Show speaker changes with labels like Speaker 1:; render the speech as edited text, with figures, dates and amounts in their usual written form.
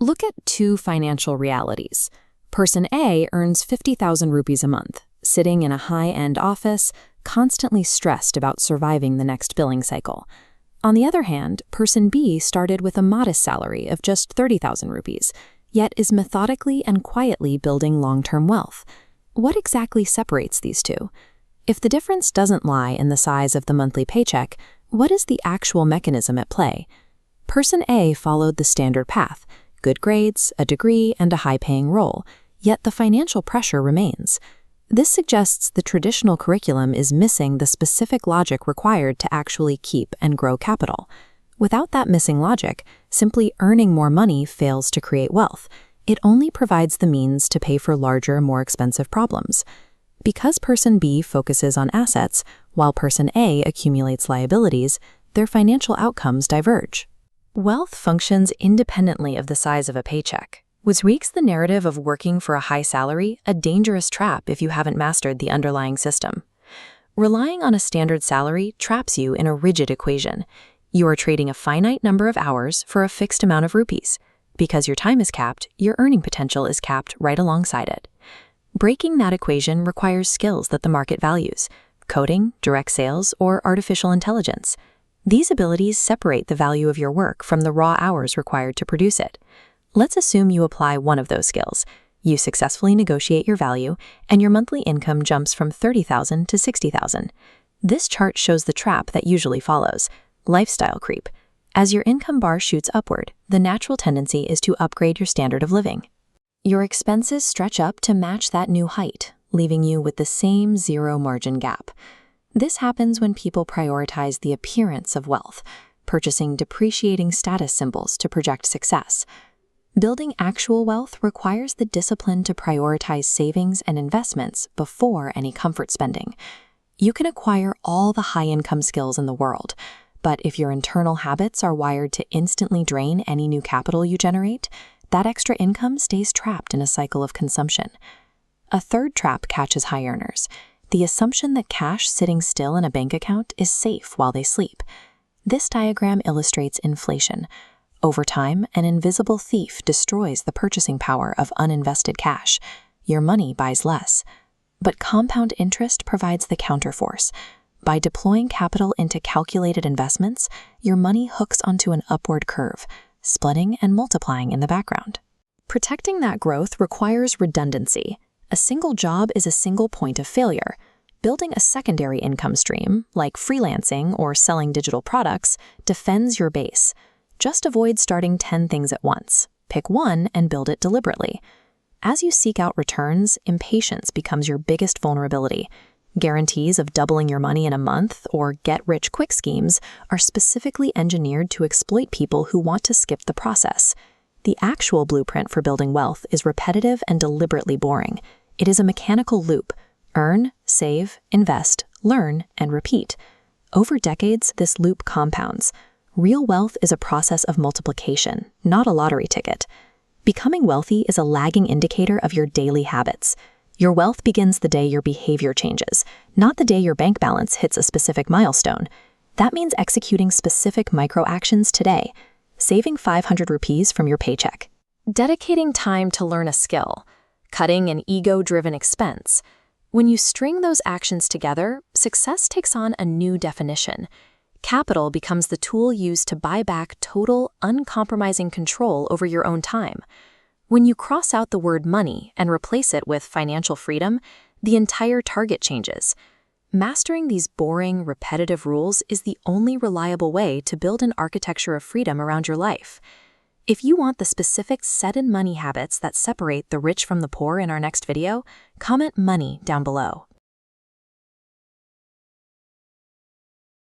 Speaker 1: Look at two financial realities. Person A earns 50,000 rupees a month, sitting in a high-end office, constantly stressed about surviving the next billing cycle. On the other hand, person B started with a modest salary of just 30,000 rupees, yet is methodically and quietly building long-term wealth. What exactly separates these two? If the difference doesn't lie in the size of the monthly paycheck, what is the actual mechanism at play? Person A followed the standard path: good grades, a degree, and a high-paying role, yet the financial pressure remains. This suggests the traditional curriculum is missing the specific logic required to actually keep and grow capital. Without that missing logic, simply earning more money fails to create wealth. It only provides the means to pay for larger, more expensive problems. Because person B focuses on assets, while person A accumulates liabilities, their financial outcomes diverge. Wealth functions independently of the size of a paycheck, which makes the narrative of working for a high salary a dangerous trap if you haven't mastered the underlying system. Relying on a standard salary traps you in a rigid equation. You are trading a finite number of hours for a fixed amount of rupees. Because your time is capped, your earning potential is capped right alongside it. Breaking that equation requires skills that the market values: coding, direct sales, or artificial intelligence. These abilities separate the value of your work from the raw hours required to produce it. Let's assume you apply one of those skills. You successfully negotiate your value, and your monthly income jumps from 30,000 to 60,000. This chart shows the trap that usually follows: lifestyle creep. As your income bar shoots upward, the natural tendency is to upgrade your standard of living. Your expenses stretch up to match that new height, leaving you with the same zero margin gap. This happens when people prioritize the appearance of wealth, purchasing depreciating status symbols to project success. Building actual wealth requires the discipline to prioritize savings and investments before any comfort spending. You can acquire all the high-income skills in the world, but if your internal habits are wired to instantly drain any new capital you generate, that extra income stays trapped in a cycle of consumption. A third trap catches high earners: the assumption that cash sitting still in a bank account is safe while they sleep. This diagram illustrates inflation. Over time, an invisible thief destroys the purchasing power of uninvested cash. Your money buys less. But compound interest provides the counterforce. By deploying capital into calculated investments, your money hooks onto an upward curve, splitting and multiplying in the background. Protecting that growth requires redundancy. A single job is a single point of failure. Building a secondary income stream, like freelancing or selling digital products, defends your base. Just avoid starting 10 things at once. Pick one and build it deliberately. As you seek out returns, impatience becomes your biggest vulnerability. Guarantees of doubling your money in a month or get-rich-quick schemes are specifically engineered to exploit people who want to skip the process. The actual blueprint for building wealth is repetitive and deliberately boring. It is a mechanical loop: earn, save, invest, learn, and repeat. Over decades, this loop compounds. Real wealth is a process of multiplication, not a lottery ticket. Becoming wealthy is a lagging indicator of your daily habits. Your wealth begins the day your behavior changes, not the day your bank balance hits a specific milestone. That means executing specific micro-actions today, saving 500 rupees from your paycheck, dedicating time to learn a skill, cutting an ego-driven expense. When you string those actions together, success takes on a new definition. Capital becomes the tool used to buy back total, uncompromising control over your own time. When you cross out the word money and replace it with financial freedom, the entire target changes. Mastering these boring, repetitive rules is the only reliable way to build an architecture of freedom around your life. If you want the specific set-in money habits that separate the rich from the poor in our next video, comment money down below.